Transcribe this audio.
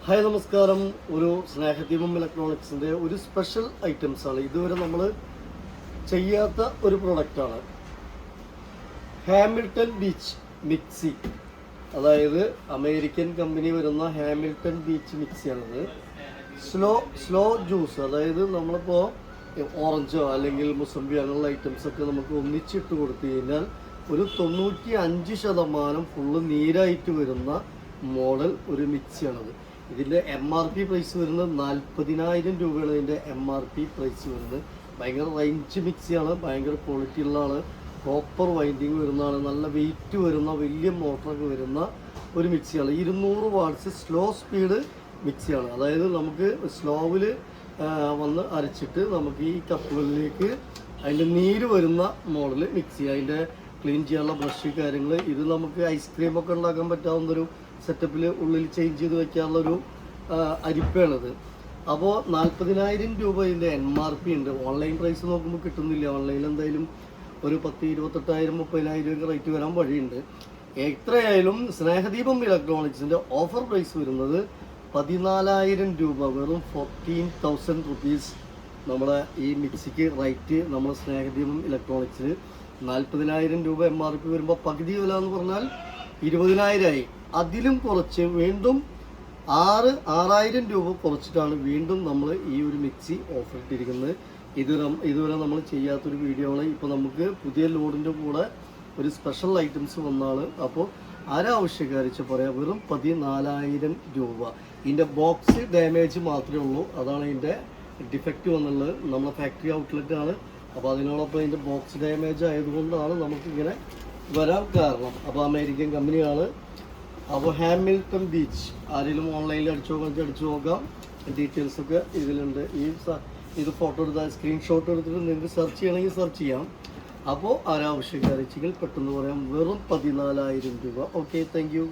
Hi നമസ്കാരം. ഒരു സ്നേഹദീപം ഇലക്ട്രോണിക്സിൻ്റെ ഒരു സ്പെഷ്യൽ ഐറ്റംസാണ്. ഇതുവരെ നമ്മൾ ചെയ്യാത്ത ഒരു പ്രൊഡക്റ്റാണ് ഹാമിൽട്ടൺ ബീച്ച് മിക്സി. അതായത് അമേരിക്കൻ കമ്പനി വരുന്ന ഹാമിൽട്ടൺ ബീച്ച് മിക്സിയാണിത്. സ്ലോ ജ്യൂസ്, അതായത് നമ്മളിപ്പോൾ ഓറഞ്ചോ അല്ലെങ്കിൽ മുസംബി അങ്ങനെയുള്ള ഐറ്റംസൊക്കെ നമുക്ക് ഒന്നിച്ചിട്ട് കൊടുത്തു കഴിഞ്ഞാൽ ഒരു 95% ഫുള്ള് നീരായിട്ട് വരുന്ന മോഡൽ ഒരു മിക്സിയാണത്. ഇതിൻ്റെ MRP പ്രൈസ് വരുന്നത് 40,000 രൂപയാണ്. ഇതിൻ്റെ MRP പ്രൈസ് വരുന്നത്. ഭയങ്കര റേഞ്ച് മിക്സിയാണ്, ഭയങ്കര ക്വാളിറ്റി ഉള്ളതാണ്, പ്രോപ്പർ വൈൻഡിങ് വരുന്നതാണ്, നല്ല വെയിറ്റ് വരുന്ന വലിയ മോട്ടറൊക്കെ വരുന്ന ഒരു മിക്സിയാണ്. 200 വാട്ട്സ് സ്ലോ സ്പീഡ് മിക്സിയാണ്. അതായത് നമുക്ക് സ്ലോവിൽ വന്ന് അരച്ചിട്ട് നമുക്ക് ഈ കപ്പുകളിലേക്ക് അതിൻ്റെ നീര് വരുന്ന മോഡൽ മിക്സി. അതിൻ്റെ ക്ലീൻ ചെയ്യാനുള്ള ബ്രഷ് കാര്യങ്ങൾ, ഇത് നമുക്ക് ഐസ്ക്രീമൊക്കെ ഉണ്ടാക്കാൻ പറ്റാവുന്നൊരു സെറ്റപ്പിൽ ഉള്ളിൽ ചേഞ്ച് ചെയ്ത് വെക്കാനുള്ളൊരു അരിപ്പയാണിത്. അപ്പോൾ 40,000 രൂപ ഇതിൻ്റെ MRP ഉണ്ട്. ഓൺലൈൻ പ്രൈസ് നോക്കുമ്പോൾ കിട്ടുന്നില്ല. ഓൺലൈനിൽ എന്തായാലും ഒരു 10,000, 28,000, 30,000 റേറ്റ് വരാൻ വഴിയുണ്ട്. എത്രയായാലും സ്നേഹദീപം ഇലക്ട്രോണിക്സിൻ്റെ ഓഫർ പ്രൈസ് വരുന്നത് 14,000 രൂപ, വെറും 14,000 റുപ്പീസ്. നമ്മുടെ ഈ മിക്സിക്ക് റേറ്റ് നമ്മൾ സ്നേഹദീപം ഇലക്ട്രോണിക്സിൽ 40,000 രൂപ MRP വരുമ്പോൾ പകുതി വില എന്ന് പറഞ്ഞാൽ 20,000 ആയി. അതിലും കുറച്ച് വീണ്ടും 6,000 രൂപ കുറച്ചിട്ടാണ് വീണ്ടും നമ്മൾ ഈ ഒരു മിക്സി ഓഫർ ഇട്ടിരിക്കുന്നത്. ഇതുവരെ നമ്മൾ ചെയ്യാത്തൊരു വീഡിയോ ആണ്. ഇപ്പോൾ നമുക്ക് പുതിയ ലോഡിൻ്റെ കൂടെ ഒരു സ്പെഷ്യൽ ഐറ്റംസ് വന്നാണ്. അപ്പോൾ ആരാവശ്യക്കാരിച്ച് പറയാം, വെറും 14,000 രൂപ. ഇതിൻ്റെ ബോക്സ് ഡാമേജ് മാത്രമേ ഉള്ളൂ, അതാണ് ഇതിൻ്റെ ഡിഫക്റ്റ് വന്നുള്ളത്. നമ്മളെ ഫാക്ടറി ഔട്ട്ലെറ്റ് ആണ്. അപ്പോൾ അതിനോടൊപ്പം ഇതിൻ്റെ ബോക്സ് ഡാമേജ് ആയതുകൊണ്ടാണ് നമുക്കിങ്ങനെ വരാൻ കാരണം. അപ്പോൾ അമേരിക്കൻ കമ്പനിയാണ്. അപ്പോൾ ഹാമിൽട്ടൺ ബീച്ച് ആരെങ്കിലും ഓൺലൈനിൽ അടിച്ചു നോക്കാം. ഡീറ്റെയിൽസൊക്കെ ഇതിലുണ്ട്. ഇത് ഫോട്ടോ എടുത്താൽ സ്ക്രീൻഷോട്ട് എടുത്തിട്ട് നിങ്ങൾക്ക് സെർച്ച് ചെയ്യണമെങ്കിൽ സെർച്ച് ചെയ്യാം. അപ്പോൾ ആരാവശ്യക്കാരിച്ചെങ്കിൽ പെട്ടെന്ന് പറയാം, വെറും 14,000 രൂപ. Okay, thank you.